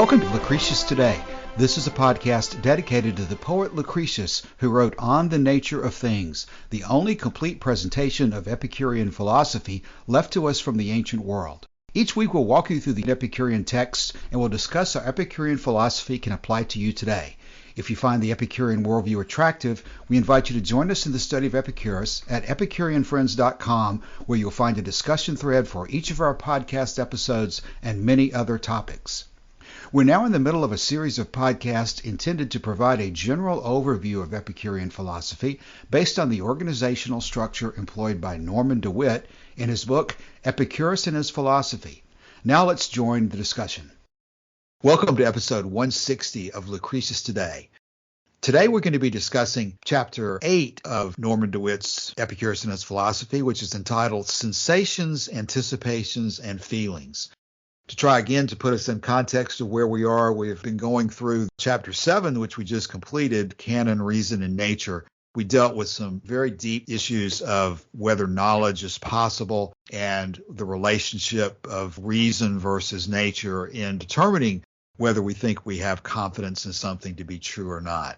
Welcome to Lucretius Today. This is a podcast dedicated to the poet Lucretius, who wrote On the Nature of Things, the only complete presentation of Epicurean philosophy left to us from the ancient world. Each week we'll walk you through the Epicurean text and we'll discuss how Epicurean philosophy can apply to you today. If you find the Epicurean worldview attractive, we invite you to join us in the study of Epicurus at EpicureanFriends.com, where you'll find a discussion thread for each of our podcast episodes and many other topics. We're now in the middle of a series of podcasts intended to provide a general overview of Epicurean philosophy based on the organizational structure employed by Norman DeWitt in his book, Epicurus and His Philosophy. Now let's join the discussion. Welcome to episode 160 of Lucretius Today. Today we're going to be discussing chapter 8 of Norman DeWitt's Epicurus and His Philosophy, which is entitled Sensations, Anticipations, and Feelings. To try again to put us in context of where we are, we've been going through chapter 7, which we just completed, Canon, Reason, and Nature. We dealt with some very deep issues of whether knowledge is possible and the relationship of reason versus nature in determining whether we think we have confidence in something to be true or not.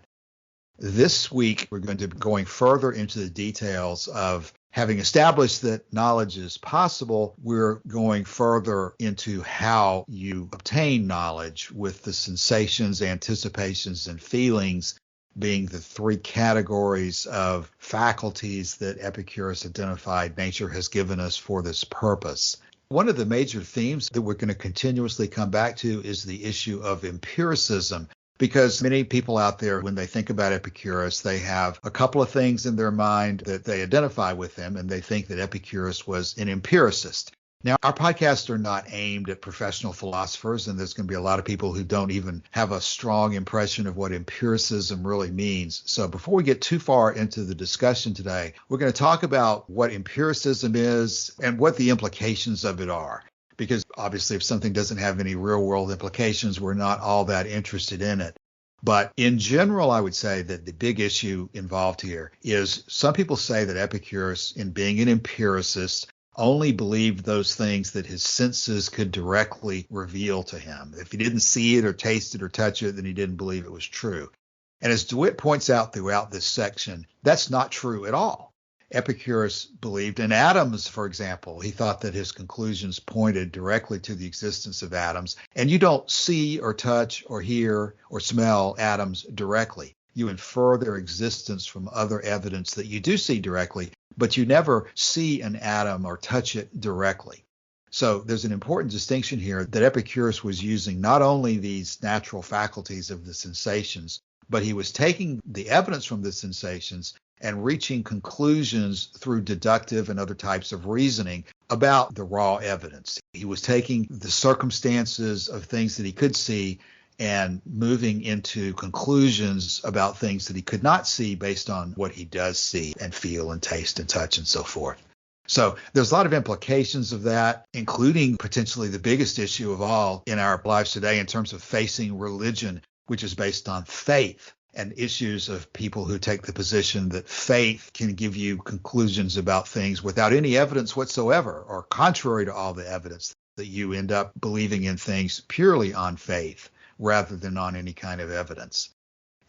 This week, we're going to be going further into the details of having established that knowledge is possible. We're going further into how you obtain knowledge, with the sensations, anticipations, and feelings being the three categories of faculties that Epicurus identified nature has given us for this purpose. One of the major themes that we're going to continuously come back to is the issue of empiricism, because many people out there, when they think about Epicurus, they have a couple of things in their mind that they identify with him, and they think that Epicurus was an empiricist. Now, our podcasts are not aimed at professional philosophers, and there's going to be a lot of people who don't even have a strong impression of what empiricism really means. So before we get too far into the discussion today, we're going to talk about what empiricism is and what the implications of it are. Because obviously, if something doesn't have any real world implications, we're not all that interested in it. But in general, I would say that the big issue involved here is some people say that Epicurus, in being an empiricist, only believed those things that his senses could directly reveal to him. If he didn't see it or taste it or touch it, then he didn't believe it was true. And as DeWitt points out throughout this section, that's not true at all. Epicurus believed in atoms, for example. He thought that his conclusions pointed directly to the existence of atoms. And you don't see or touch or hear or smell atoms directly. You infer their existence from other evidence that you do see directly, but you never see an atom or touch it directly. So there's an important distinction here that Epicurus was using not only these natural faculties of the sensations, but he was taking the evidence from the sensations and reaching conclusions through deductive and other types of reasoning about the raw evidence. He was taking the circumstances of things that he could see and moving into conclusions about things that he could not see based on what he does see and feel and taste and touch and so forth. So there's a lot of implications of that, including potentially the biggest issue of all in our lives today in terms of facing religion, which is based on faith, and issues of people who take the position that faith can give you conclusions about things without any evidence whatsoever, or contrary to all the evidence, that you end up believing in things purely on faith rather than on any kind of evidence.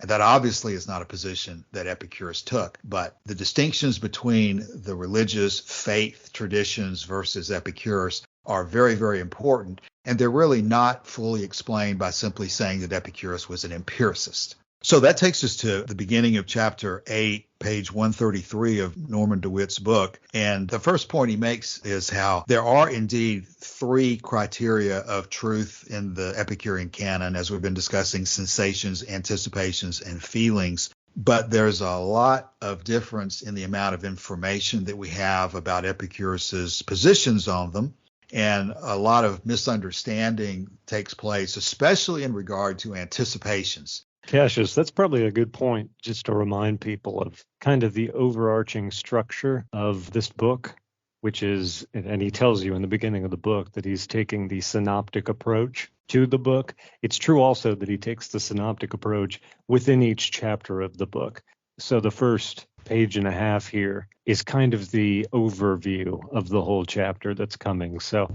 And that obviously is not a position that Epicurus took, but the distinctions between the religious faith traditions versus Epicurus are very, very important, and they're really not fully explained by simply saying that Epicurus was an empiricist. So that takes us to the beginning of chapter 8, page 133 of Norman DeWitt's book. And the first point he makes is how there are indeed three criteria of truth in the Epicurean canon, as we've been discussing: sensations, anticipations, and feelings. But there's a lot of difference in the amount of information that we have about Epicurus's positions on them. And a lot of misunderstanding takes place, especially in regard to anticipations. Cassius, that's probably a good point, just to remind people of kind of the overarching structure of this book, which is, and he tells you in the beginning of the book that he's taking the synoptic approach to the book. It's true also that he takes the synoptic approach within each chapter of the book. So the first page and a half here is kind of the overview of the whole chapter that's coming. So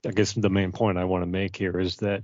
I guess the main point I want to make here is that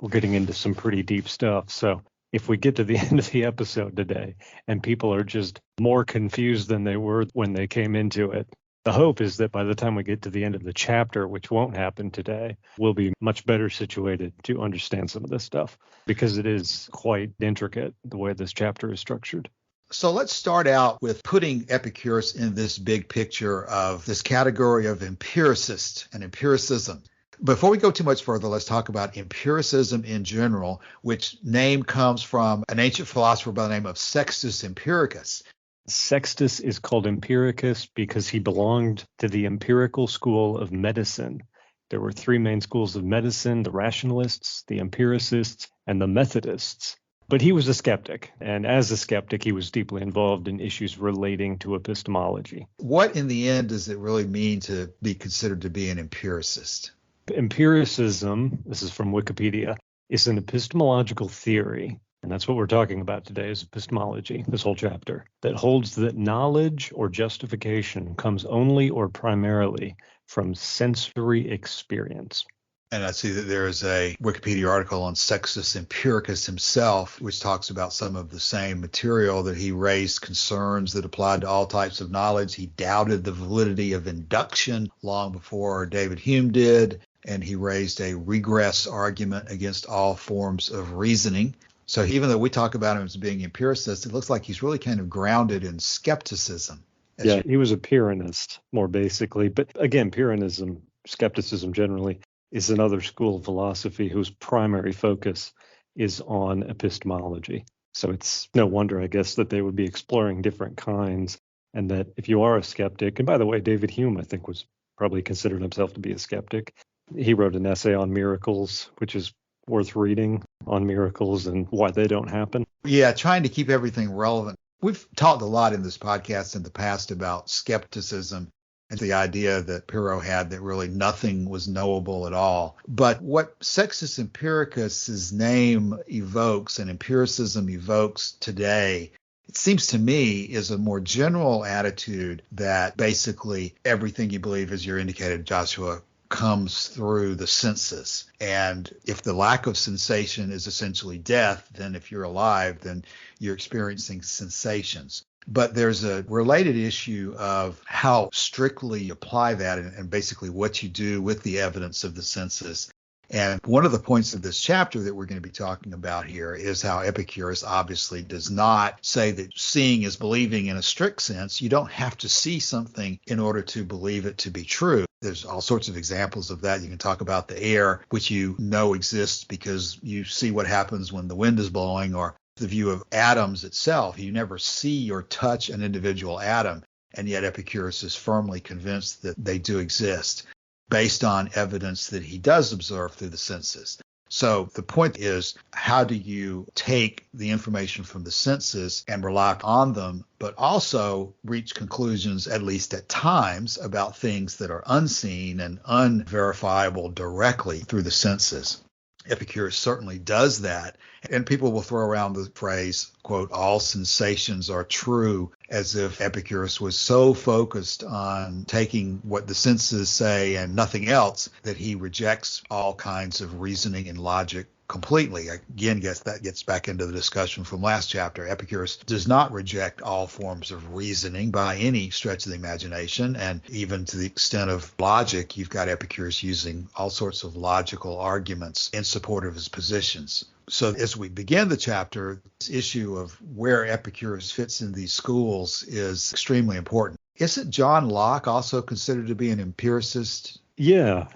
we're getting into some pretty deep stuff. So if we get to the end of the episode today and people are just more confused than they were when they came into it, the hope is that by the time we get to the end of the chapter, which won't happen today, we'll be much better situated to understand some of this stuff because it is quite intricate the way this chapter is structured. So let's start out with putting Epicurus in this big picture of this category of empiricist and empiricism. Before we go too much further, let's talk about empiricism in general, which name comes from an ancient philosopher by the name of Sextus Empiricus. Sextus is called Empiricus because he belonged to the empirical school of medicine. There were three main schools of medicine: the rationalists, the empiricists, and the Methodists. But he was a skeptic, and as a skeptic, he was deeply involved in issues relating to epistemology. What in the end does it really mean to be considered to be an empiricist? Empiricism, this is from Wikipedia, is an epistemological theory, and that's what we're talking about today is epistemology, this whole chapter, that holds that knowledge or justification comes only or primarily from sensory experience. And I see that there is a Wikipedia article on Sextus Empiricus himself, which talks about some of the same material, that he raised concerns that applied to all types of knowledge. He doubted the validity of induction long before David Hume did, and he raised a regress argument against all forms of reasoning. So even though we talk about him as being empiricist, it looks like he's really kind of grounded in skepticism. Yeah, he was a Pyrrhonist, more basically. But again, Pyrrhonism, skepticism generally, is another school of philosophy whose primary focus is on epistemology. So it's no wonder, I guess, that they would be exploring different kinds, and that if you are a skeptic, and by the way, David Hume, I think, was probably considered himself to be a skeptic. He wrote an essay on miracles, which is worth reading, on miracles and why they don't happen. Yeah, trying to keep everything relevant. We've talked a lot in this podcast in the past about skepticism and the idea that Pyrrho had that really nothing was knowable at all. But what Sextus Empiricus's name evokes and empiricism evokes today, it seems to me, is a more general attitude that basically everything you believe, as you're indicated, Joshua, comes through the senses. And if the lack of sensation is essentially death, then if you're alive, then you're experiencing sensations. But there's a related issue of how strictly you apply that and basically what you do with the evidence of the senses. And one of the points of this chapter that we're going to be talking about here is how Epicurus obviously does not say that seeing is believing in a strict sense. You don't have to see something in order to believe it to be true. There's all sorts of examples of that. You can talk about the air, which you know exists because you see what happens when the wind is blowing, or the view of atoms itself. You never see or touch an individual atom, and yet Epicurus is firmly convinced that they do exist based on evidence that he does observe through the senses. So the point is, how do you take the information from the senses and rely on them, but also reach conclusions, at least at times, about things that are unseen and unverifiable directly through the senses? Epicurus certainly does that. And people will throw around the phrase, quote, all sensations are true, as if Epicurus was so focused on taking what the senses say and nothing else that he rejects all kinds of reasoning and logic completely. Again, that gets back into the discussion from last chapter. Epicurus does not reject all forms of reasoning by any stretch of the imagination. And even to the extent of logic, you've got Epicurus using all sorts of logical arguments in support of his positions. So as we begin the chapter, this issue of where Epicurus fits in these schools is extremely important. Isn't John Locke also considered to be an empiricist? Yeah.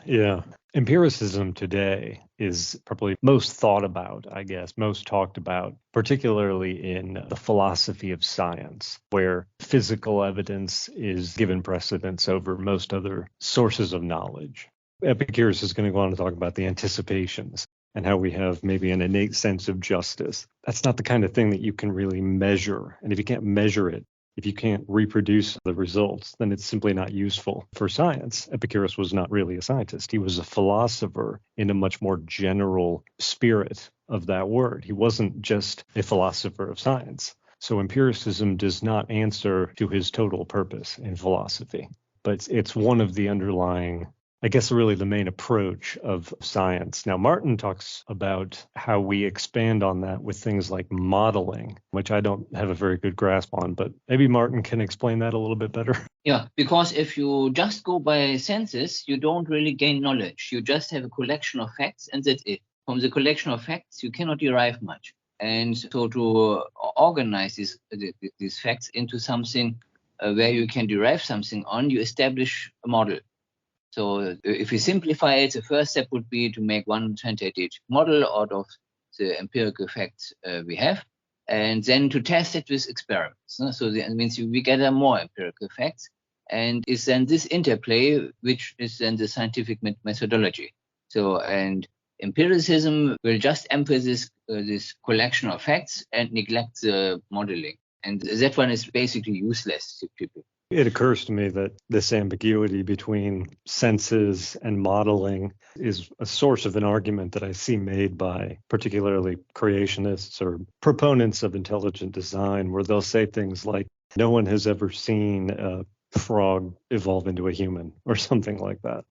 Empiricism today is probably most thought about, I guess, most talked about, particularly in the philosophy of science, where physical evidence is given precedence over most other sources of knowledge. Epicurus is going to go on to talk about the anticipations and how we have maybe an innate sense of justice. That's not the kind of thing that you can really measure. And if you can't measure it, if you can't reproduce the results, then it's simply not useful for science. Epicurus was not really a scientist. He was a philosopher in a much more general spirit of that word. He wasn't just a philosopher of science. So empiricism does not answer to his total purpose in philosophy, but it's one of the underlying I guess, really the main approach of science. Now, Martin talks about how we expand on that with things like modeling, which I don't have a very good grasp on, but maybe Martin can explain that a little bit better. Yeah, because if you just go by senses, you don't really gain knowledge. You just have a collection of facts, and that's it. From the collection of facts, you cannot derive much. And so to organize these facts into something where you can derive something on, you establish a model. So if you simplify it, the first step would be to make one tentative model out of the empirical facts we have, and then to test it with experiments. So that means we gather more empirical facts, and it's then this interplay which is then the scientific methodology. So, and empiricism will just emphasize this collection of facts and neglect the modeling. And that one is basically useless to people. It occurs to me that this ambiguity between senses and modeling is a source of an argument that I see made by particularly creationists or proponents of intelligent design, where they'll say things like, no one has ever seen a frog evolve into a human or something like that.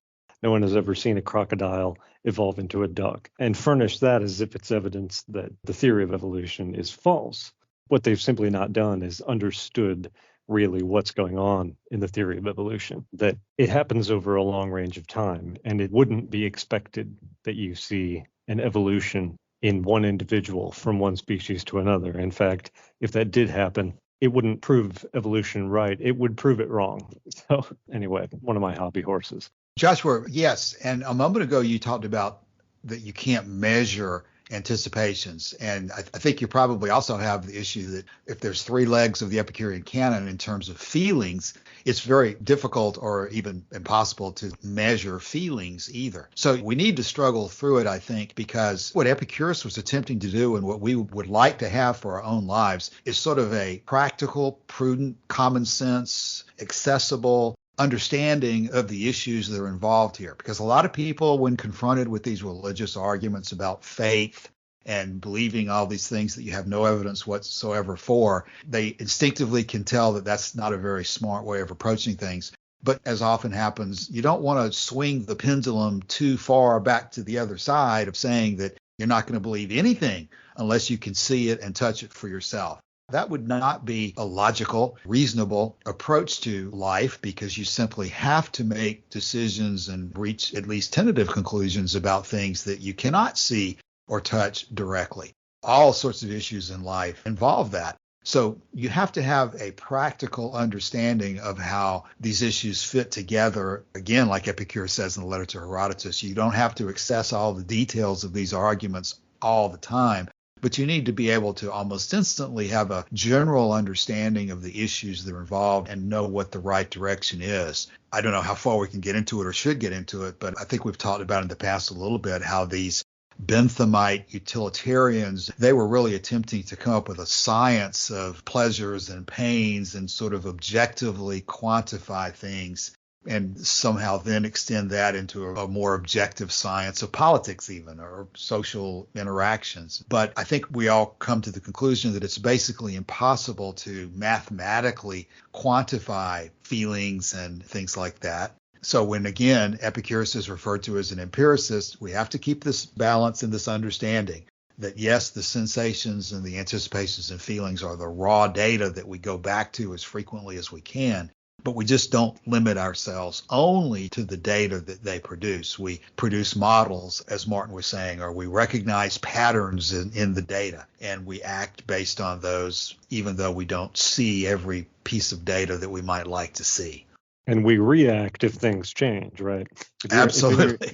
No one has ever seen a crocodile evolve into a duck, and furnish that as if it's evidence that the theory of evolution is false. What they've simply not done is understood really what's going on in the theory of evolution, that it happens over a long range of time, and it wouldn't be expected that you see an evolution in one individual from one species to another. In fact, if that did happen, it wouldn't prove evolution right. It would prove it wrong. So anyway, one of my hobby horses. Joshua, yes. And a moment ago, you talked about that you can't measure anticipations. And I think you probably also have the issue that if there's three legs of the Epicurean canon in terms of feelings, it's very difficult or even impossible to measure feelings either. So we need to struggle through it, I think, because what Epicurus was attempting to do and what we would like to have for our own lives is sort of a practical, prudent, common sense, accessible understanding of the issues that are involved here. Because a lot of people, when confronted with these religious arguments about faith and believing all these things that you have no evidence whatsoever for, they instinctively can tell that that's not a very smart way of approaching things. But as often happens, you don't want to swing the pendulum too far back to the other side of saying that you're not going to believe anything unless you can see it and touch it for yourself. That would not be a logical, reasonable approach to life, because you simply have to make decisions and reach at least tentative conclusions about things that you cannot see or touch directly. All sorts of issues in life involve that. So you have to have a practical understanding of how these issues fit together. Again, like Epicurus says in the letter to Herodotus, you don't have to access all the details of these arguments all the time. But you need to be able to almost instantly have a general understanding of the issues that are involved and know what the right direction is. I don't know how far we can get into it or should get into it, but I think we've talked about in the past a little bit how these Benthamite utilitarians, they were really attempting to come up with a science of pleasures and pains and sort of objectively quantify things, and somehow then extend that into a more objective science of politics even, or social interactions. But I think we all come to the conclusion that it's basically impossible to mathematically quantify feelings and things like that. So when, again, Epicurus is referred to as an empiricist, we have to keep this balance and this understanding that, yes, the sensations and the anticipations and feelings are the raw data that we go back to as frequently as we can. But we just don't limit ourselves only to the data that they produce. We produce models, as Martin was saying, or we recognize patterns in the data, and we act based on those, even though we don't see every piece of data that we might like to see. And we react if things change, right? Absolutely.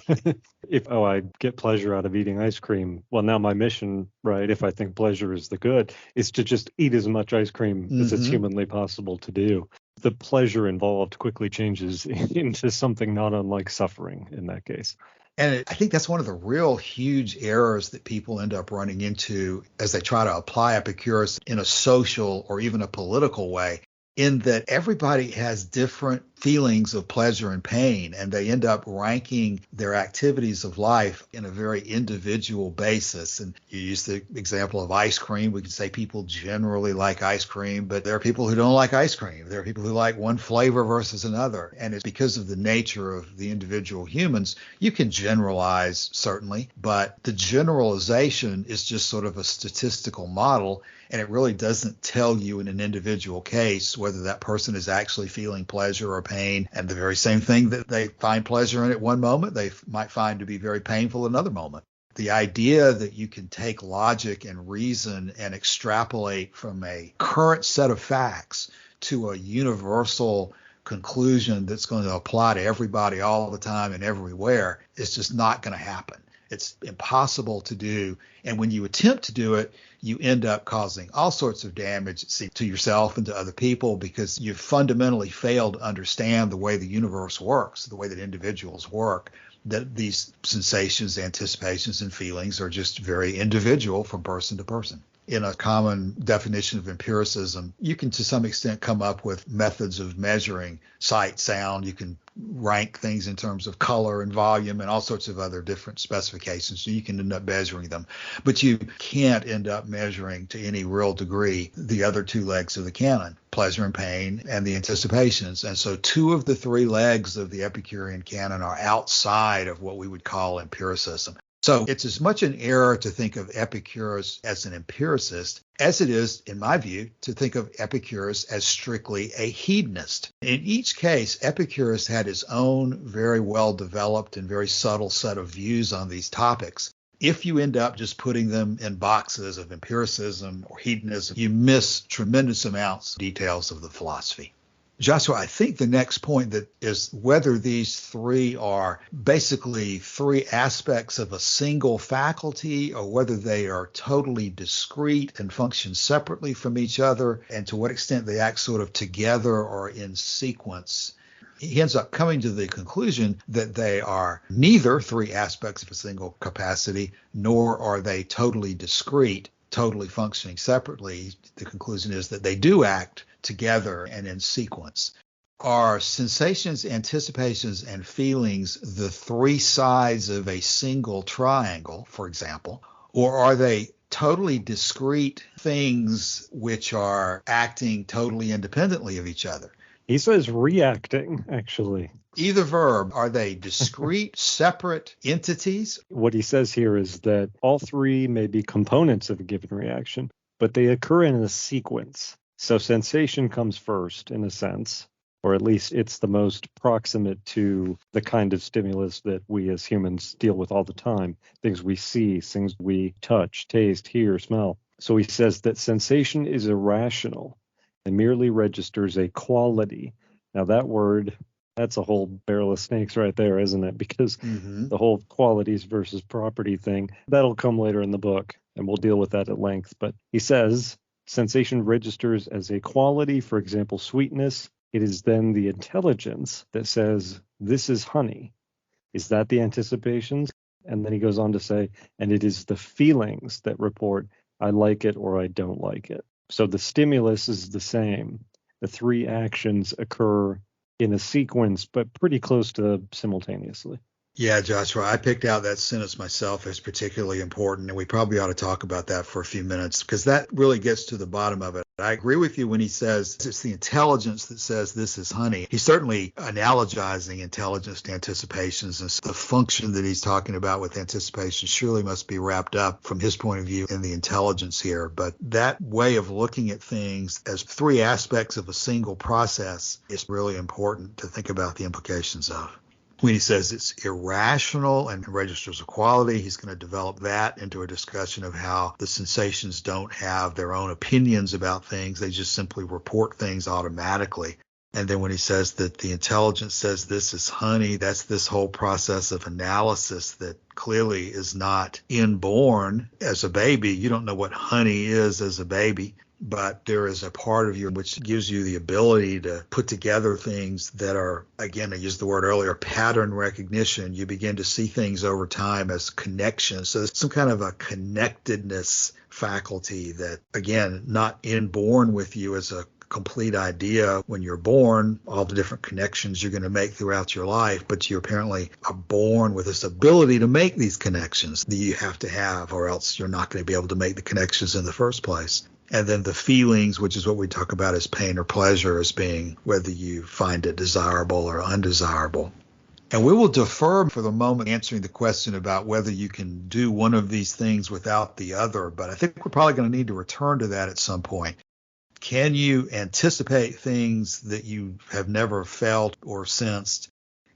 If I get pleasure out of eating ice cream, well, now my mission, right, if I think pleasure is the good, is to just eat as much ice cream as it's humanly possible to do. The pleasure involved quickly changes into something not unlike suffering in that case. And I think that's one of the real huge errors that people end up running into as they try to apply Epicurus in a social or even a political way, in that everybody has different feelings of pleasure and pain, and they end up ranking their activities of life in a very individual basis. And you use the example of ice cream. We can say people generally like ice cream, but there are people who don't like ice cream. There are people who like one flavor versus another. And it's because of the nature of the individual humans. You can generalize, certainly, but the generalization is just sort of a statistical model, and it really doesn't tell you in an individual case whether that person is actually feeling pleasure or pain. And the very same thing that they find pleasure in at one moment, they might find to be very painful another moment. The idea that you can take logic and reason and extrapolate from a current set of facts to a universal conclusion that's going to apply to everybody all the time and everywhere is just not going to happen. It's impossible to do. And when you attempt to do it, you end up causing all sorts of damage to yourself and to other people because you've fundamentally failed to understand the way the universe works, the way that individuals work, that these sensations, anticipations, and feelings are just very individual from person to person. In a common definition of empiricism, you can to some extent come up with methods of measuring sight, sound. You can rank things in terms of color and volume and all sorts of other different specifications. So you can end up measuring them, but you can't end up measuring to any real degree the other two legs of the canon, pleasure and pain and the anticipations. And so two of the three legs of the Epicurean canon are outside of what we would call empiricism. So it's as much an error to think of Epicurus as an empiricist as it is, in my view, to think of Epicurus as strictly a hedonist. In each case, Epicurus had his own very well-developed and very subtle set of views on these topics. If you end up just putting them in boxes of empiricism or hedonism, you miss tremendous amounts of details of the philosophy. Joshua, I think the next point that is whether these three are basically three aspects of a single faculty or whether they are totally discrete and function separately from each other, and to what extent they act sort of together or in sequence. He ends up coming to the conclusion that they are neither three aspects of a single capacity, nor are they totally discrete, totally functioning separately. The conclusion is that they do act together and in sequence. Are sensations, anticipations, and feelings the three sides of a single triangle, for example, or are they totally discrete things which are acting totally independently of each other? He says reacting, actually. Either verb. Are they discrete, separate entities? What he says here is that all three may be components of a given reaction, but they occur in a sequence. So sensation comes first, in a sense, or at least it's the most proximate to the kind of stimulus that we as humans deal with all the time, things we see, things we touch, taste, hear, smell. So he says that sensation is irrational and merely registers a quality. Now that word, that's a whole barrel of snakes right there, isn't it? Because the whole qualities versus property thing, that'll come later in the book, and we'll deal with that at length. But he says sensation registers as a quality, for example, sweetness. It is then the intelligence that says, this is honey. Is that the anticipations? And then he goes on to say, and it is the feelings that report, I like it or I don't like it. So the stimulus is the same. The three actions occur in a sequence, but pretty close to simultaneously. Yeah, Joshua, I picked out that sentence myself as particularly important, and we probably ought to talk about that for a few minutes because that really gets to the bottom of it. I agree with you when he says it's the intelligence that says this is honey. He's certainly analogizing intelligence to anticipations, and the function that he's talking about with anticipation surely must be wrapped up from his point of view in the intelligence here. But that way of looking at things as three aspects of a single process is really important to think about the implications of. When he says it's irrational and registers a quality, he's going to develop that into a discussion of how the sensations don't have their own opinions about things. They just simply report things automatically. And then when he says that the intelligence says this is honey, that's this whole process of analysis that clearly is not inborn as a baby. You don't know what honey is as a baby. But there is a part of you which gives you the ability to put together things that are, again, I used the word earlier, pattern recognition. You begin to see things over time as connections. So there's some kind of a connectedness faculty that, again, not inborn with you as a complete idea when you're born, all the different connections you're going to make throughout your life, but you apparently are born with this ability to make these connections that you have to have, or else you're not going to be able to make the connections in the first place. And then the feelings, which is what we talk about as pain or pleasure, as being whether you find it desirable or undesirable. And we will defer for the moment answering the question about whether you can do one of these things without the other, but I think we're probably going to need to return to that at some point. Can you anticipate things that you have never felt or sensed?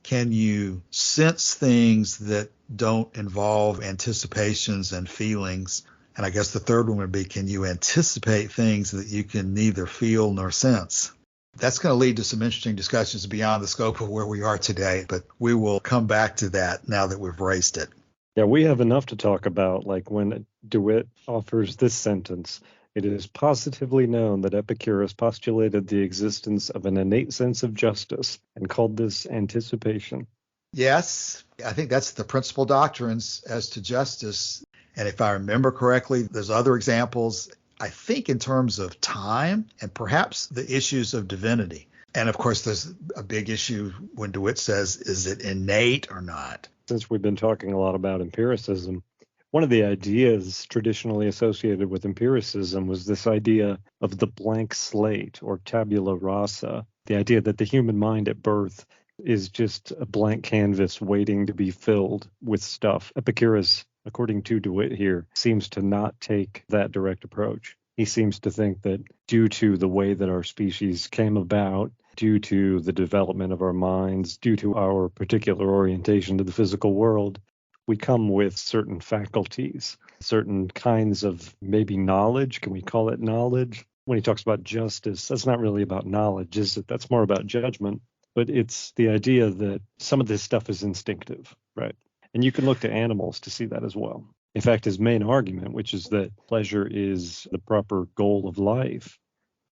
Can you sense things that don't involve anticipations and feelings? And I guess the third one would be, can you anticipate things that you can neither feel nor sense? That's going to lead to some interesting discussions beyond the scope of where we are today, but we will come back to that now that we've raised it. Yeah, we have enough to talk about, like when DeWitt offers this sentence: it is positively known that Epicurus postulated the existence of an innate sense of justice and called this anticipation. Yes, I think that's the principal doctrines as to justice. And if I remember correctly, there's other examples, I think in terms of time and perhaps the issues of divinity. And of course, there's a big issue when DeWitt says, is it innate or not? Since we've been talking a lot about empiricism, one of the ideas traditionally associated with empiricism was this idea of the blank slate, or tabula rasa, the idea that the human mind at birth is just a blank canvas waiting to be filled with stuff. Epicurus, according to DeWitt here, seems to not take that direct approach. He seems to think that due to the way that our species came about, due to the development of our minds, due to our particular orientation to the physical world, we come with certain faculties, certain kinds of maybe knowledge. Can we call it knowledge? When he talks about justice, that's not really about knowledge, is it? That's more about judgment. But it's the idea that some of this stuff is instinctive, right? And you can look to animals to see that as well. In fact, his main argument, which is that pleasure is the proper goal of life,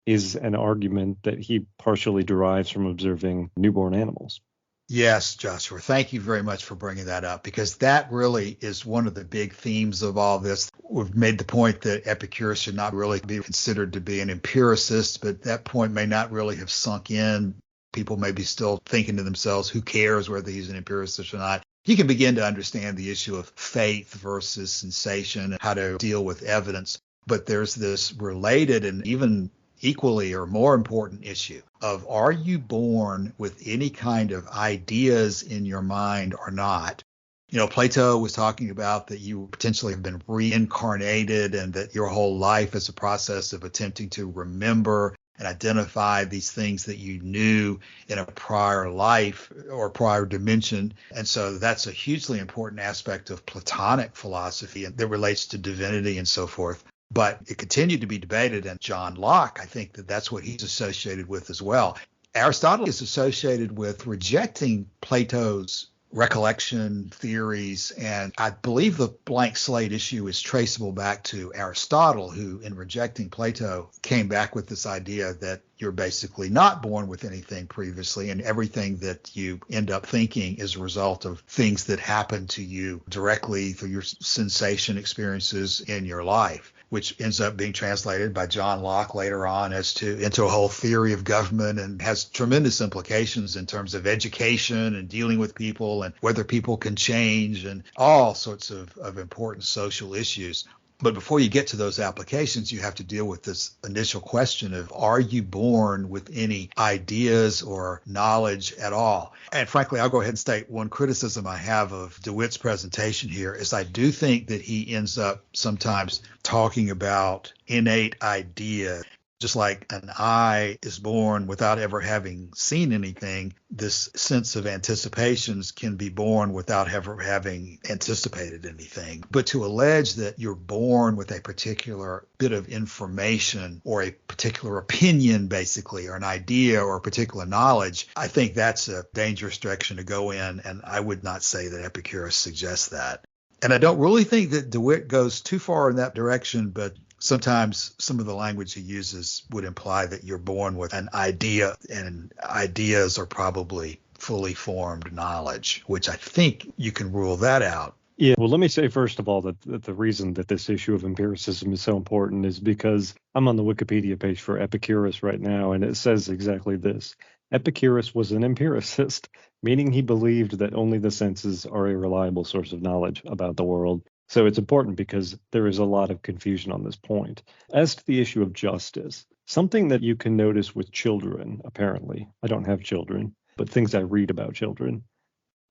is an argument that he partially derives from observing newborn animals. Yes, Joshua, thank you very much for bringing that up, because that really is one of the big themes of all this. We've made the point that Epicurus should not really be considered to be an empiricist, but that point may not really have sunk in. People may be still thinking to themselves, who cares whether he's an empiricist or not? You can begin to understand the issue of faith versus sensation and how to deal with evidence. But there's this related and even equally or more important issue of, are you born with any kind of ideas in your mind or not? You know, Plato was talking about that you potentially have been reincarnated and that your whole life is a process of attempting to remember and identify these things that you knew in a prior life or prior dimension. And so that's a hugely important aspect of Platonic philosophy that relates to divinity and so forth. But it continued to be debated, and John Locke, I think that that's what he's associated with as well. Aristotle is associated with rejecting Plato's recollection theories, and I believe the blank slate issue is traceable back to Aristotle, who in rejecting Plato came back with this idea that you're basically not born with anything previously, and everything that you end up thinking is a result of things that happen to you directly through your sensation experiences in your life, which ends up being translated by John Locke later on into a whole theory of government, and has tremendous implications in terms of education and dealing with people and whether people can change and all sorts of important social issues. But before you get to those applications, you have to deal with this initial question of, are you born with any ideas or knowledge at all? And frankly, I'll go ahead and state one criticism I have of DeWitt's presentation here is I do think that he ends up sometimes talking about innate idea. Just like an eye is born without ever having seen anything, this sense of anticipations can be born without ever having anticipated anything. But to allege that you're born with a particular bit of information or a particular opinion, basically, or an idea or a particular knowledge, I think that's a dangerous direction to go in, and I would not say that Epicurus suggests that. And I don't really think that DeWitt goes too far in that direction, but sometimes some of the language he uses would imply that you're born with an idea, and ideas are probably fully formed knowledge, which I think you can rule that out Yeah, well, let me say first of all that the reason that this issue of empiricism is so important is because I'm on the Wikipedia page for Epicurus right now, and it says exactly this. Epicurus was an empiricist, meaning he believed that only the senses are a reliable source of knowledge about the world. So it's important because there is a lot of confusion on this point. As to the issue of justice, something that you can notice with children, apparently, I don't have children, but things I read about children,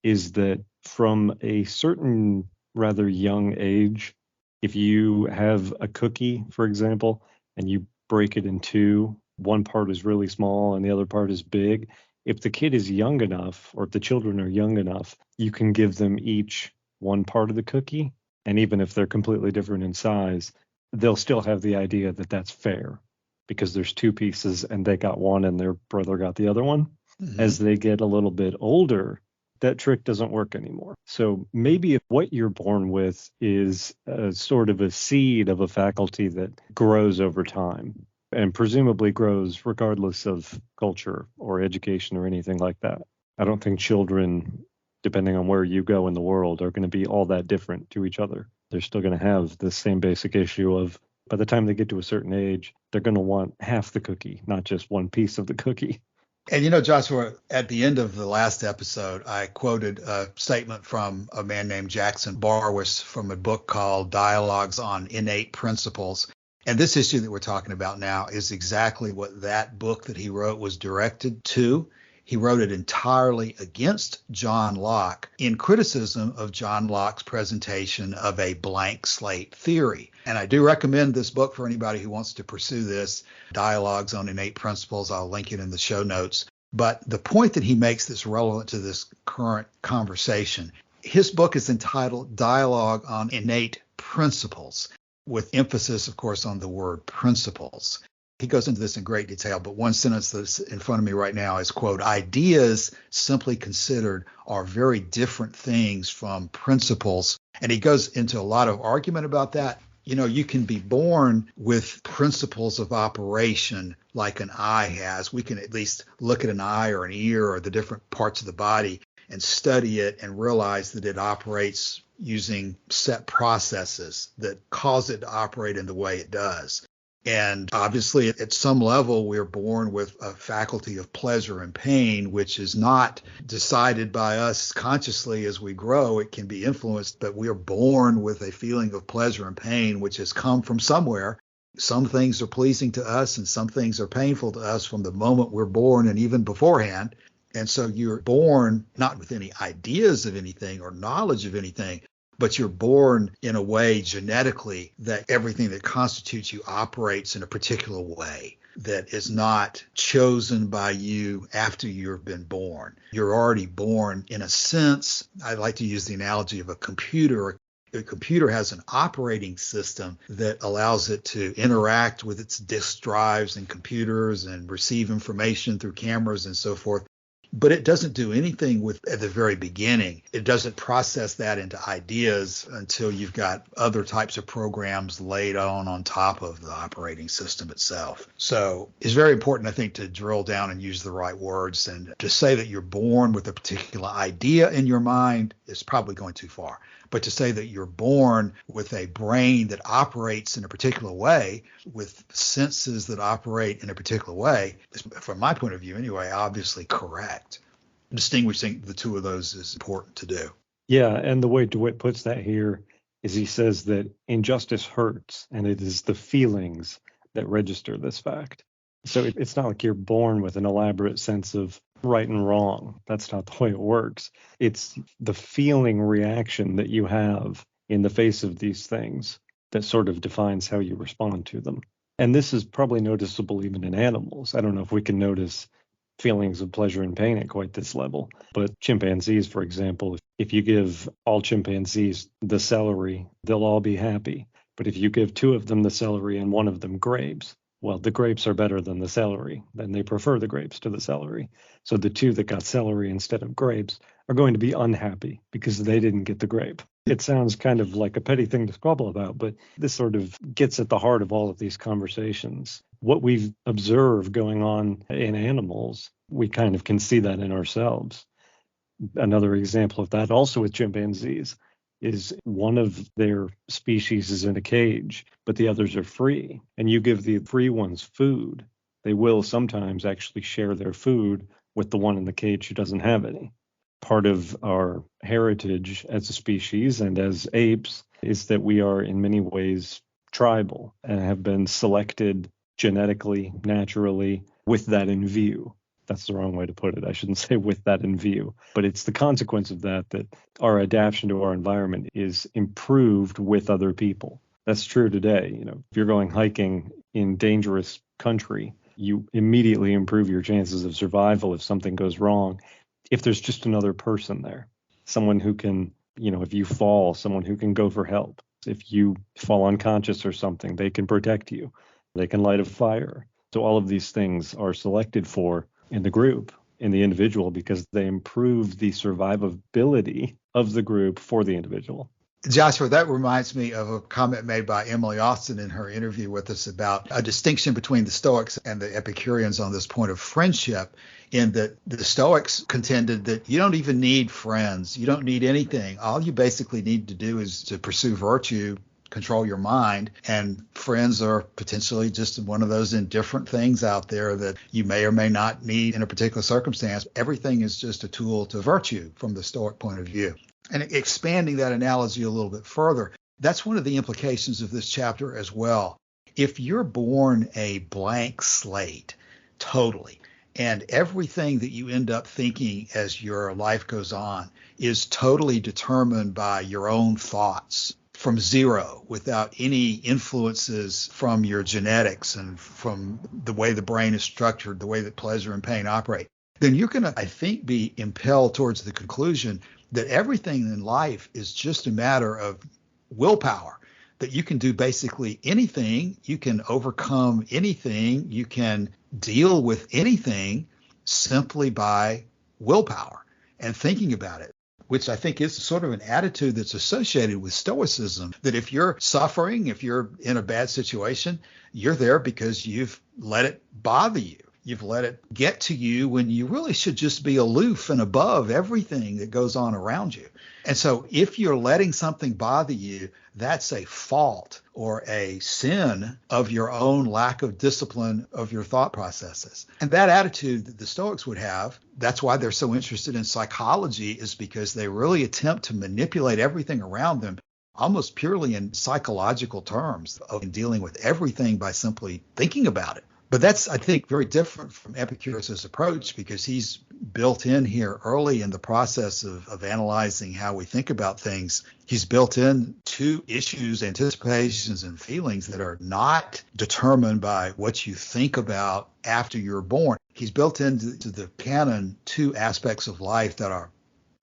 is that from a certain rather young age, if you have a cookie, for example, and you break it in two, one part is really small and the other part is big. If the kid is young enough, or if the children are young enough, you can give them each one part of the cookie. And even if they're completely different in size, they'll still have the idea that that's fair because there's two pieces and they got one and their brother got the other one. Mm-hmm. As they get a little bit older, that trick doesn't work anymore. So maybe if what you're born with is a sort of a seed of a faculty that grows over time and presumably grows regardless of culture or education or anything like that. I don't think children, depending on where you go in the world, are going to be all that different to each other. They're still going to have the same basic issue of by the time they get to a certain age, they're going to want half the cookie, not just one piece of the cookie. And Joshua, at the end of the last episode, I quoted a statement from a man named Jackson Barwis from a book called Dialogues on Innate Principles. And this issue that we're talking about now is exactly what that book that he wrote was directed to. He wrote it entirely against John Locke in criticism of John Locke's presentation of a blank slate theory. And I do recommend this book for anybody who wants to pursue this, Dialogues on Innate Principles. I'll link it in the show notes. But the point that he makes that's relevant to this current conversation, his book is entitled Dialogue on Innate Principles, with emphasis, of course, on the word principles. He goes into this in great detail, but one sentence that's in front of me right now is, quote, ideas simply considered are very different things from principles. And he goes into a lot of argument about that. You can be born with principles of operation like an eye has. We can at least look at an eye or an ear or the different parts of the body and study it and realize that it operates using set processes that cause it to operate in the way it does. And obviously, at some level, we're born with a faculty of pleasure and pain, which is not decided by us consciously as we grow. It can be influenced, but we are born with a feeling of pleasure and pain, which has come from somewhere. Some things are pleasing to us and some things are painful to us from the moment we're born and even beforehand. And so you're born not with any ideas of anything or knowledge of anything, but you're born in a way genetically that everything that constitutes you operates in a particular way that is not chosen by you after you've been born. You're already born in a sense. I like to use the analogy of a computer. A computer has an operating system that allows it to interact with its disk drives and computers and receive information through cameras and so forth. But it doesn't do anything at the very beginning. It doesn't process that into ideas until you've got other types of programs laid on top of the operating system itself. So it's very important, I think, to drill down and use the right words. And to say that you're born with a particular idea in your mind is probably going too far. But to say that you're born with a brain that operates in a particular way, with senses that operate in a particular way, is, from my point of view anyway, obviously correct. Distinguishing the two of those is important to do. Yeah, and the way DeWitt puts that here is he says that injustice hurts, and it is the feelings that register this fact. So it's not like you're born with an elaborate sense of right and wrong. That's not the way it works. It's the feeling reaction that you have in the face of these things that sort of defines how you respond to them. And this is probably noticeable even in animals. I don't know if we can notice feelings of pleasure and pain at quite this level. But chimpanzees, for example, if you give all chimpanzees the celery, they'll all be happy. But if you give two of them the celery and one of them grapes, well, the grapes are better than the celery. Then they prefer the grapes to the celery. So the two that got celery instead of grapes are going to be unhappy because they didn't get the grape. It sounds kind of like a petty thing to squabble about, but this sort of gets at the heart of all of these conversations. What we've observed going on in animals, we kind of can see that in ourselves. Another example of that, also with chimpanzees, is one of their species is in a cage, but the others are free, and you give the free ones food, they will sometimes actually share their food with the one in the cage who doesn't have any. Part of our heritage as a species and as apes is that we are in many ways tribal and have been selected genetically, naturally, with that in view. That's the wrong way to put it. I shouldn't say with that in view, but it's the consequence of that our adaptation to our environment is improved with other people. That's true today. If you're going hiking in dangerous country, you immediately improve your chances of survival if something goes wrong. If there's just another person there, someone who can, if you fall, someone who can go for help. If you fall unconscious or something, they can protect you. They can light a fire. So all of these things are selected for in the group, in the individual, because they improve the survivability of the group for the individual. Joshua, that reminds me of a comment made by Emily Austin in her interview with us about a distinction between the Stoics and the Epicureans on this point of friendship, in that the Stoics contended that you don't even need friends. You don't need anything. All you basically need to do is to pursue virtue, control your mind, and friends are potentially just one of those indifferent things out there that you may or may not need in a particular circumstance. Everything is just a tool to virtue from the Stoic point of view. And expanding that analogy a little bit further, that's one of the implications of this chapter as well. If you're born a blank slate, totally, and everything that you end up thinking as your life goes on is totally determined by your own thoughts from zero, without any influences from your genetics and from the way the brain is structured, the way that pleasure and pain operate, then you're going to, I think, be impelled towards the conclusion that everything in life is just a matter of willpower, that you can do basically anything, you can overcome anything, you can deal with anything simply by willpower and thinking about it, which I think is sort of an attitude that's associated with Stoicism, that if you're suffering, if you're in a bad situation, you're there because you've let it bother you. You've let it get to you when you really should just be aloof and above everything that goes on around you. And so if you're letting something bother you, that's a fault or a sin of your own lack of discipline of your thought processes. And that attitude that the Stoics would have, that's why they're so interested in psychology, is because they really attempt to manipulate everything around them almost purely in psychological terms of dealing with everything by simply thinking about it. But that's, I think, very different from Epicurus' approach, because he's built in here early in the process of analyzing how we think about things. He's built in two issues, anticipations and feelings, that are not determined by what you think about after you're born. He's built into the canon two aspects of life that are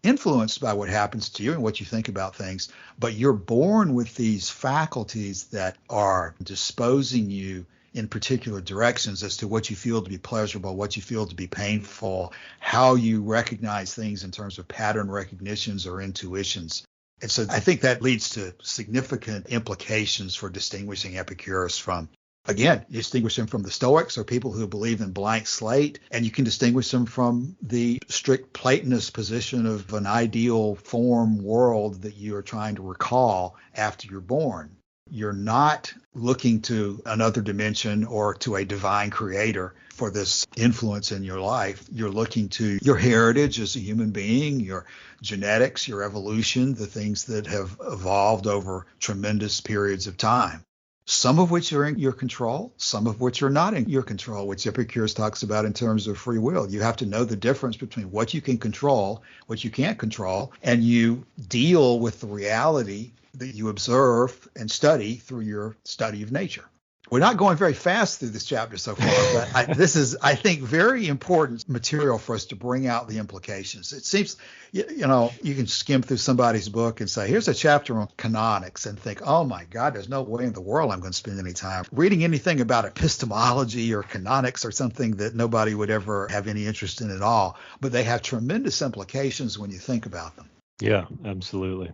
influenced by what happens to you and what you think about things, but you're born with these faculties that are disposing you in particular directions as to what you feel to be pleasurable, what you feel to be painful, how you recognize things in terms of pattern recognitions or intuitions. And so I think that leads to significant implications for distinguishing Epicurus from, again, you distinguish him from the Stoics, or people who believe in blank slate, and you can distinguish them from the strict Platonist position of an ideal form world that you are trying to recall after you're born. You're not looking to another dimension or to a divine creator for this influence in your life. You're looking to your heritage as a human being, your genetics, your evolution, the things that have evolved over tremendous periods of time, some of which are in your control, some of which are not in your control, which Epicurus talks about in terms of free will. You have to know the difference between what you can control, what you can't control, and you deal with the reality that you observe and study through your study of nature. We're not going very fast through this chapter so far, but this is, I think, very important material for us to bring out the implications. It seems, you can skim through somebody's book and say, here's a chapter on canonics, and think, oh my God, there's no way in the world I'm going to spend any time reading anything about epistemology or canonics or something that nobody would ever have any interest in at all. But they have tremendous implications when you think about them. Yeah, absolutely.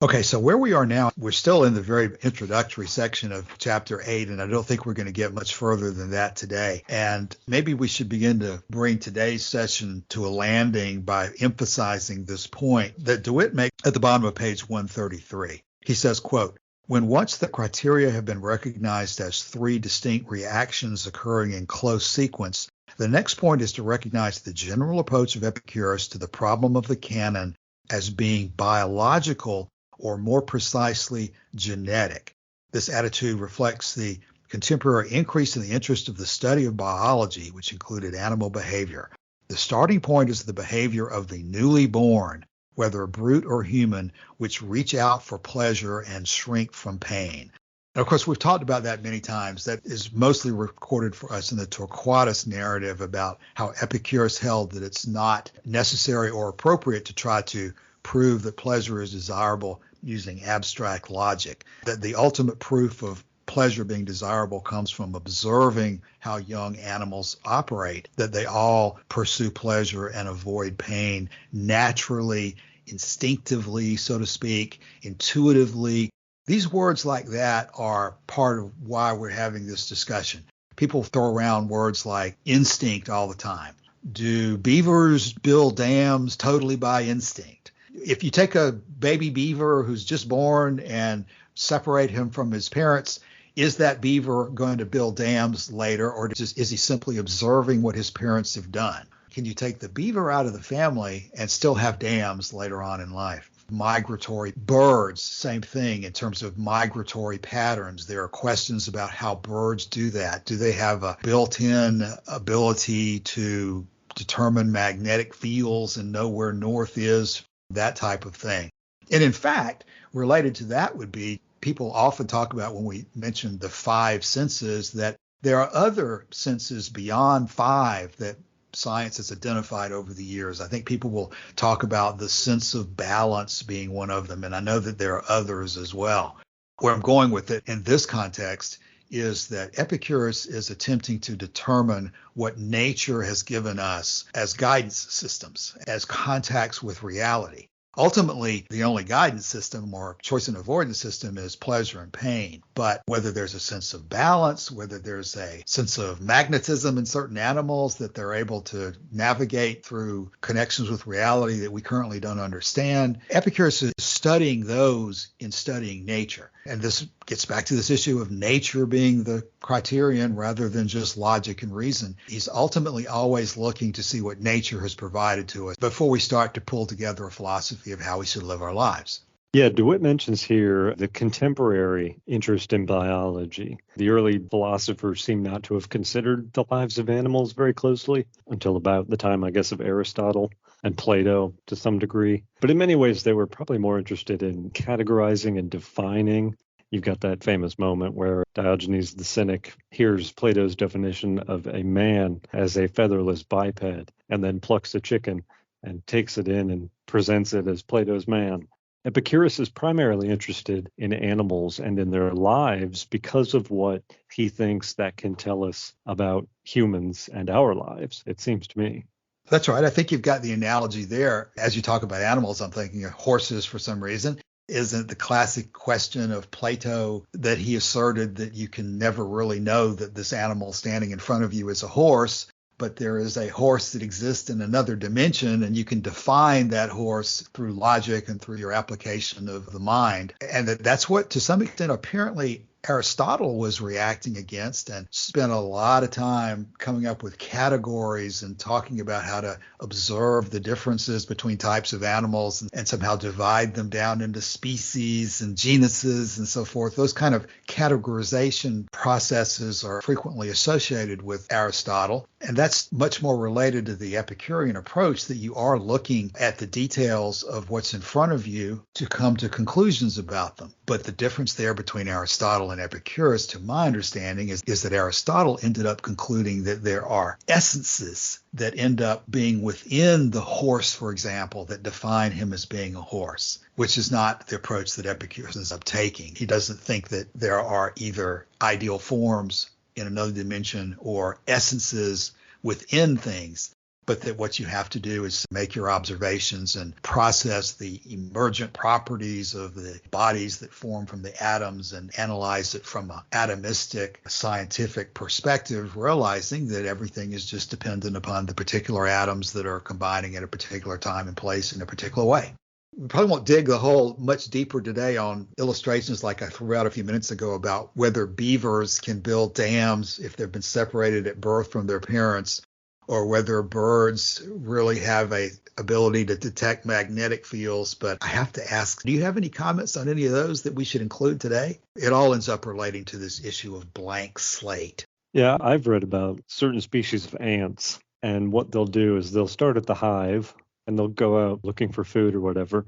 Okay, so where we are now, we're still in the very introductory section of chapter 8, and I don't think we're going to get much further than that today. And maybe we should begin to bring today's session to a landing by emphasizing this point that DeWitt makes at the bottom of page 133. He says, quote, "When once the criteria have been recognized as three distinct reactions occurring in close sequence, the next point is to recognize the general approach of Epicurus to the problem of the canon as being biological, or more precisely, genetic. This attitude reflects the contemporary increase in the interest of the study of biology, which included animal behavior. The starting point is the behavior of the newly born, whether brute or human, which reach out for pleasure and shrink from pain." And of course, we've talked about that many times. That is mostly recorded for us in the Torquatus narrative about how Epicurus held that it's not necessary or appropriate to try to prove that pleasure is desirable using abstract logic, that the ultimate proof of pleasure being desirable comes from observing how young animals operate, that they all pursue pleasure and avoid pain naturally, instinctively, so to speak, intuitively. These words like that are part of why we're having this discussion. People throw around words like instinct all the time. Do beavers build dams totally by instinct? If you take a baby beaver who's just born and separate him from his parents, is that beaver going to build dams later, or is he simply observing what his parents have done? Can you take the beaver out of the family and still have dams later on in life? Migratory birds, same thing in terms of migratory patterns. There are questions about how birds do that. Do they have a built-in ability to determine magnetic fields and know where north is? That type of thing. And in fact, related to that would be, people often talk about when we mention the five senses, that there are other senses beyond five that science has identified over the years. I think people will talk about the sense of balance being one of them, and I know that there are others as well. Where I'm going with it in this context is that Epicurus is attempting to determine what nature has given us as guidance systems, as contacts with reality. Ultimately, the only guidance system or choice and avoidance system is pleasure and pain. But whether there's a sense of balance, whether there's a sense of magnetism in certain animals that they're able to navigate through connections with reality that we currently don't understand, Epicurus is studying those in studying nature. And this gets back to this issue of nature being the criterion rather than just logic and reason. He's ultimately always looking to see what nature has provided to us before we start to pull together a philosophy of how we should live our lives. Yeah, DeWitt mentions here the contemporary interest in biology. The early philosophers seem not to have considered the lives of animals very closely until about the time, I guess, of Aristotle and Plato to some degree. But in many ways, they were probably more interested in categorizing and defining. You've got that famous moment where Diogenes the Cynic hears Plato's definition of a man as a featherless biped and then plucks a chicken and takes it in and presents it as Plato's man. Epicurus is primarily interested in animals and in their lives because of what he thinks that can tell us about humans and our lives, it seems to me. That's right. I think you've got the analogy there. As you talk about animals, I'm thinking of horses for some reason. Isn't the classic question of Plato that he asserted that you can never really know that this animal standing in front of you is a horse, but there is a horse that exists in another dimension, and you can define that horse through logic and through your application of the mind. And that's what, to some extent, apparently Aristotle was reacting against, and spent a lot of time coming up with categories and talking about how to observe the differences between types of animals and somehow divide them down into species and genuses and so forth. Those kind of categorization processes are frequently associated with Aristotle, and that's much more related to the Epicurean approach, that you are looking at the details of what's in front of you to come to conclusions about them. But the difference there between Aristotle and Epicurus, to my understanding, is that Aristotle ended up concluding that there are essences that end up being within the horse, for example, that define him as being a horse, which is not the approach that Epicurus ends up taking. He doesn't think that there are either ideal forms in another dimension or essences within things. but that what you have to do is make your observations and process the emergent properties of the bodies that form from the atoms and analyze it from an atomistic scientific perspective, realizing that everything is just dependent upon the particular atoms that are combining at a particular time and place in a particular way. We probably won't dig the hole much deeper today on illustrations like I threw out a few minutes ago about whether beavers can build dams if they've been separated at birth from their parents, or whether birds really have a ability to detect magnetic fields. But I have to ask, do you have any comments on any of those that we should include today? It all ends up relating to this issue of blank slate. Yeah, I've read about certain species of ants, and what they'll do is they'll start at the hive and they'll go out looking for food or whatever,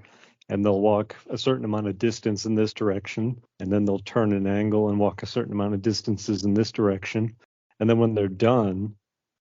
and they'll walk a certain amount of distance in this direction, and then they'll turn an angle and walk a certain amount of distances in this direction. And then when they're done,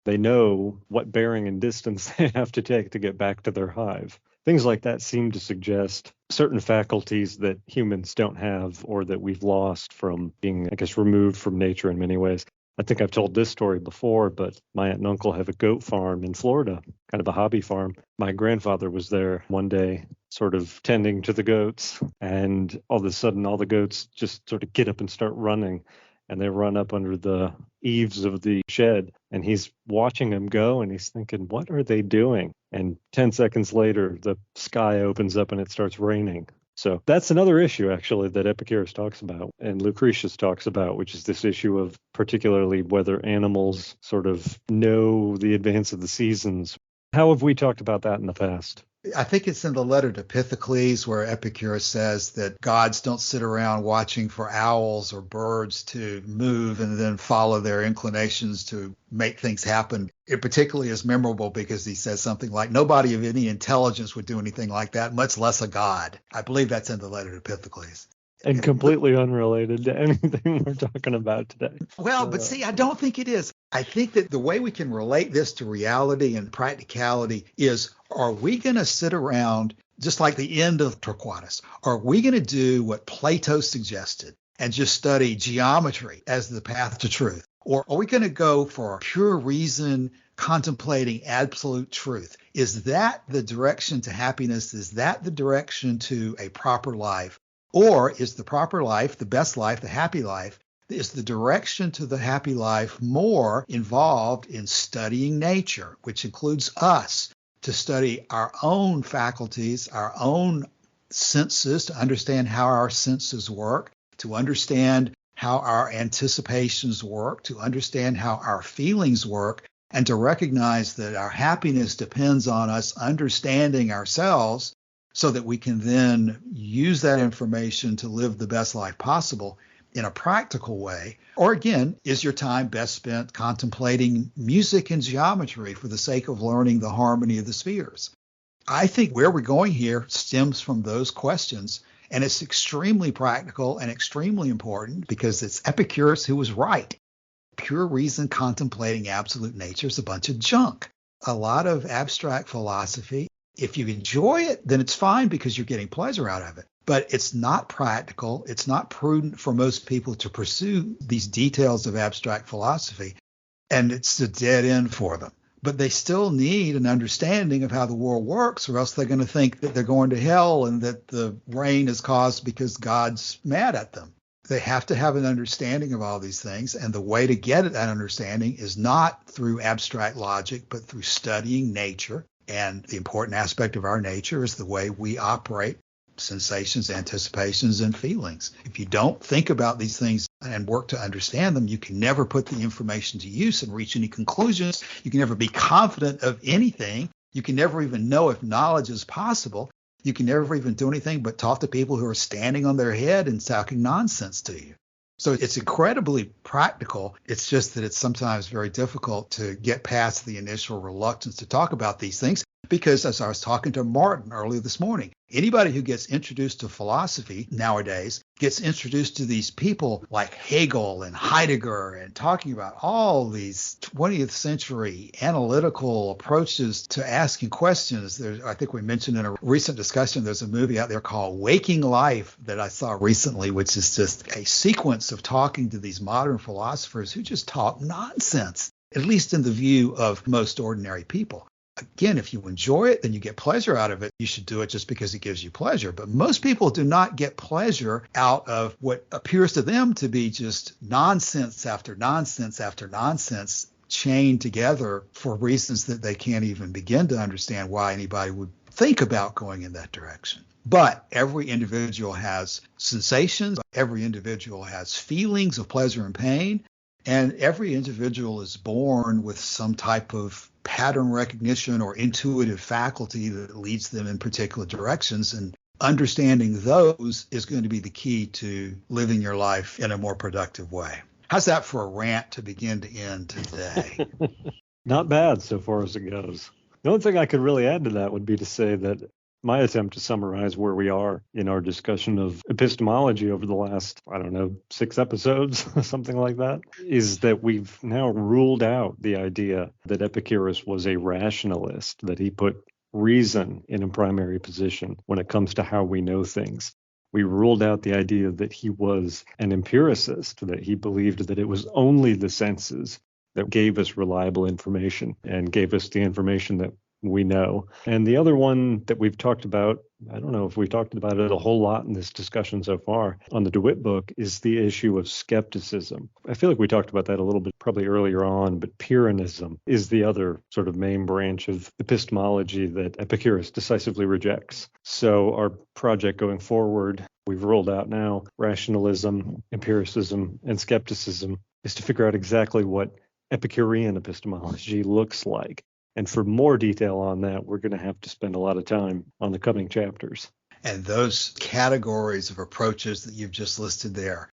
they know what bearing and distance they have to take to get back to their hive. Things like that seem to suggest certain faculties that humans don't have, or that we've lost from being, I guess, removed from nature in many ways. I think I've told this story before, but my aunt and uncle have a goat farm in Florida, kind of a hobby farm. My grandfather was there one day, sort of tending to the goats, and all of a sudden all the goats just sort of get up and start running. And they run up under the eaves of the shed, and he's watching them go, and he's thinking, what are they doing? And 10 seconds later, the sky opens up and it starts raining. So that's another issue, actually, that Epicurus talks about and Lucretius talks about, which is this issue of particularly whether animals sort of know the advance of the seasons. How have we talked about that in the past? I think it's in the letter to Pythocles where Epicurus says that gods don't sit around watching for owls or birds to move and then follow their inclinations to make things happen. It particularly is memorable because he says something like, nobody of any intelligence would do anything like that, much less a god. I believe that's in the letter to Pythocles. And completely unrelated to anything we're talking about today. Well, but see, I don't think it is. I think that the way we can relate this to reality and practicality is, are we going to sit around just like the end of Torquatus? Are we going to do what Plato suggested and just study geometry as the path to truth? Or are we going to go for pure reason, contemplating absolute truth? Is that the direction to happiness? Is that the direction to a proper life? Or is the proper life, the best life, the happy life, is the direction to the happy life more involved in studying nature, which includes us, to study our own faculties, our own senses, to understand how our senses work, to understand how our anticipations work, to understand how our feelings work, and to recognize that our happiness depends on us understanding ourselves, so that we can then use that information to live the best life possible in a practical way? Or again, is your time best spent contemplating music and geometry for the sake of learning the harmony of the spheres? I think where we're going here stems from those questions, and it's extremely practical and extremely important because it's Epicurus who was right. Pure reason contemplating absolute nature is a bunch of junk. A lot of abstract philosophy, if you enjoy it, then it's fine because you're getting pleasure out of it. But it's not practical. It's not prudent for most people to pursue these details of abstract philosophy, and it's a dead end for them. But they still need an understanding of how the world works, or else they're going to think that they're going to hell and that the rain is caused because God's mad at them. They have to have an understanding of all these things, and the way to get that understanding is not through abstract logic, but through studying nature. And the important aspect of our nature is the way we operate sensations, anticipations, and feelings. If you don't think about these things and work to understand them, you can never put the information to use and reach any conclusions. You can never be confident of anything. You can never even know if knowledge is possible. You can never even do anything but talk to people who are standing on their head and talking nonsense to you. So it's incredibly practical. It's just that it's sometimes very difficult to get past the initial reluctance to talk about these things because, as I was talking to Martin earlier this morning, anybody who gets introduced to philosophy nowadays gets introduced to these people like Hegel and Heidegger and talking about all these 20th century analytical approaches to asking questions. I think we mentioned in a recent discussion, there's a movie out there called Waking Life that I saw recently, which is just a sequence of talking to these modern philosophers who just talk nonsense, at least in the view of most ordinary people. Again, if you enjoy it, then you get pleasure out of it. You should do it just because it gives you pleasure. But most people do not get pleasure out of what appears to them to be just nonsense after nonsense after nonsense chained together for reasons that they can't even begin to understand why anybody would think about going in that direction. But every individual has sensations, every individual has feelings of pleasure and pain, and every individual is born with some type of pattern recognition or intuitive faculty that leads them in particular directions. And understanding those is going to be the key to living your life in a more productive way. How's that for a rant to begin to end today? Not bad so far as it goes. The only thing I could really add to that would be to say that my attempt to summarize where we are in our discussion of epistemology over the last, 6 episodes, something like that, is that we've now ruled out the idea that Epicurus was a rationalist, that he put reason in a primary position when it comes to how we know things. We ruled out the idea that he was an empiricist, that he believed that it was only the senses that gave us reliable information and gave us the information that we know. And the other one that we've talked about, I don't know if we talked about it a whole lot in this discussion so far on the DeWitt book, is the issue of skepticism. I feel like we talked about that a little bit probably earlier on, but Pyrrhonism is the other sort of main branch of epistemology that Epicurus decisively rejects. So our project going forward, we've rolled out now rationalism, empiricism, and skepticism, is to figure out exactly what Epicurean epistemology looks like. And for more detail on that, we're going to have to spend a lot of time on the coming chapters. And those categories of approaches that you've just listed there,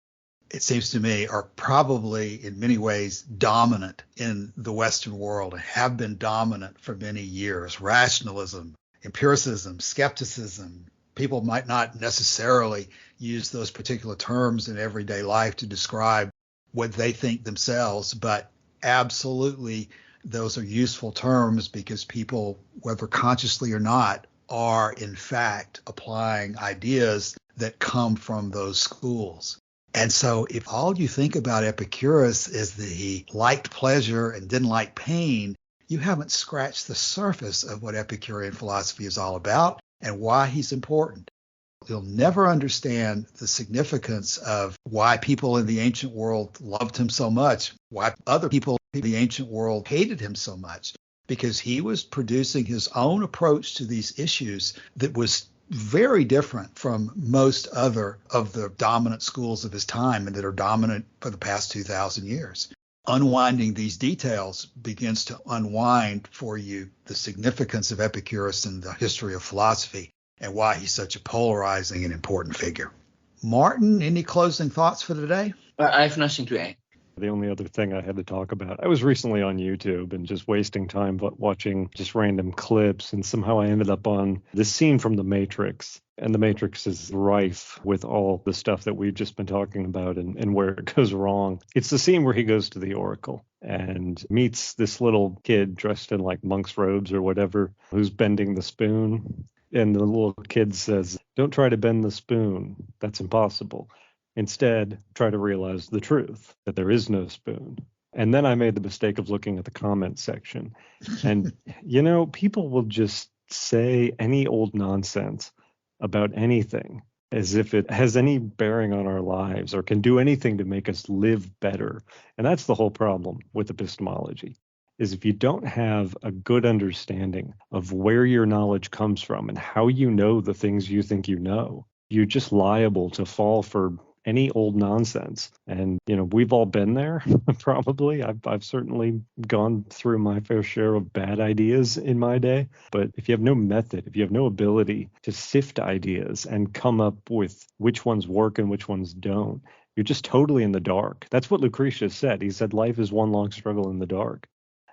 it seems to me, are probably in many ways dominant in the Western world and have been dominant for many years. Rationalism, empiricism, skepticism. People might not necessarily use those particular terms in everyday life to describe what they think themselves, but absolutely those are useful terms because people, whether consciously or not, are in fact applying ideas that come from those schools. And so if all you think about Epicurus is that he liked pleasure and didn't like pain, you haven't scratched the surface of what Epicurean philosophy is all about and why he's important. You'll never understand the significance of why people in the ancient world loved him so much, why other people in the ancient world hated him so much, because he was producing his own approach to these issues that was very different from most other of the dominant schools of his time and that are dominant for the past 2,000 years. Unwinding these details begins to unwind for you the significance of Epicurus in the history of philosophy and why he's such a polarizing and important figure. Martin, any closing thoughts for today? I have nothing to add. The only other thing I had to talk about, I was recently on YouTube and just wasting time watching just random clips, and somehow I ended up on this scene from The Matrix. And The Matrix is rife with all the stuff that we've just been talking about and where it goes wrong. It's the scene where he goes to the Oracle and meets this little kid dressed in like monk's robes or whatever, who's bending the spoon. And the little kid says, "Don't try to bend the spoon. That's impossible. Instead, try to realize the truth, that there is no spoon." And then I made the mistake of looking at the comment section. And, people will just say any old nonsense about anything as if it has any bearing on our lives or can do anything to make us live better. And that's the whole problem with epistemology. Is if you don't have a good understanding of where your knowledge comes from and how you know the things you think you know, you're just liable to fall for any old nonsense. And, we've all been there, probably. I've certainly gone through my fair share of bad ideas in my day. But if you have no method, if you have no ability to sift ideas and come up with which ones work and which ones don't, you're just totally in the dark. That's what Lucretius said. He said life is one long struggle in the dark.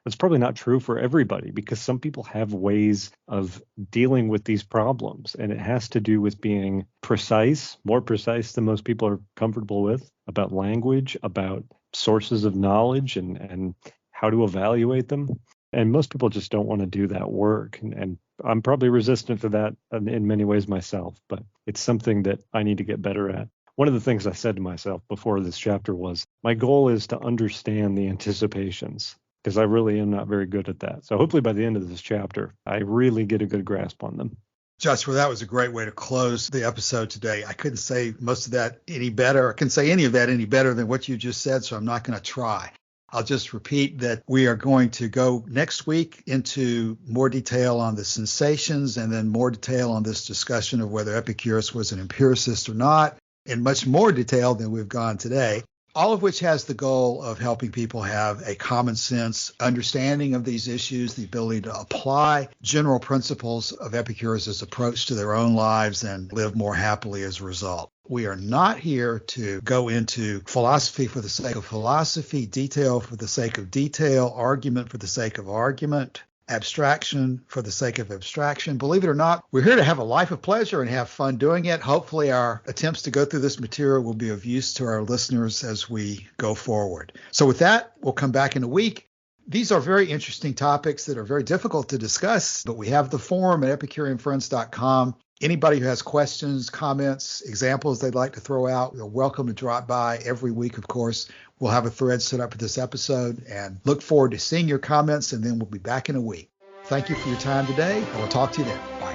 That's probably not true for everybody because some people have ways of dealing with these problems. And it has to do with being precise, more precise than most people are comfortable with, about language, about sources of knowledge and how to evaluate them. And most people just don't want to do that work. And I'm probably resistant to that in many ways myself, but it's something that I need to get better at. One of the things I said to myself before this chapter was, my goal is to understand the anticipations because I really am not very good at that. So hopefully by the end of this chapter, I really get a good grasp on them. Joshua, that was a great way to close the episode today. I couldn't say most of that any better. I couldn't say any of that any better than what you just said, so I'm not going to try. I'll just repeat that we are going to go next week into more detail on the sensations and then more detail on this discussion of whether Epicurus was an empiricist or not, in much more detail than we've gone today. All of which has the goal of helping people have a common sense understanding of these issues, the ability to apply general principles of Epicurus' approach to their own lives and live more happily as a result. We are not here to go into philosophy for the sake of philosophy, detail for the sake of detail, argument for the sake of argument, abstraction for the sake of abstraction. Believe it or not, we're here to have a life of pleasure and have fun doing it. Hopefully our attempts to go through this material will be of use to our listeners as we go forward. So with that, we'll come back in a week. These are very interesting topics that are very difficult to discuss, but we have the forum at EpicureanFriends.com. Anybody who has questions, comments, examples they'd like to throw out, you're welcome to drop by every week, of course. We'll have a thread set up for this episode and look forward to seeing your comments, and then we'll be back in a week. Thank you for your time today, and we'll talk to you then. Bye.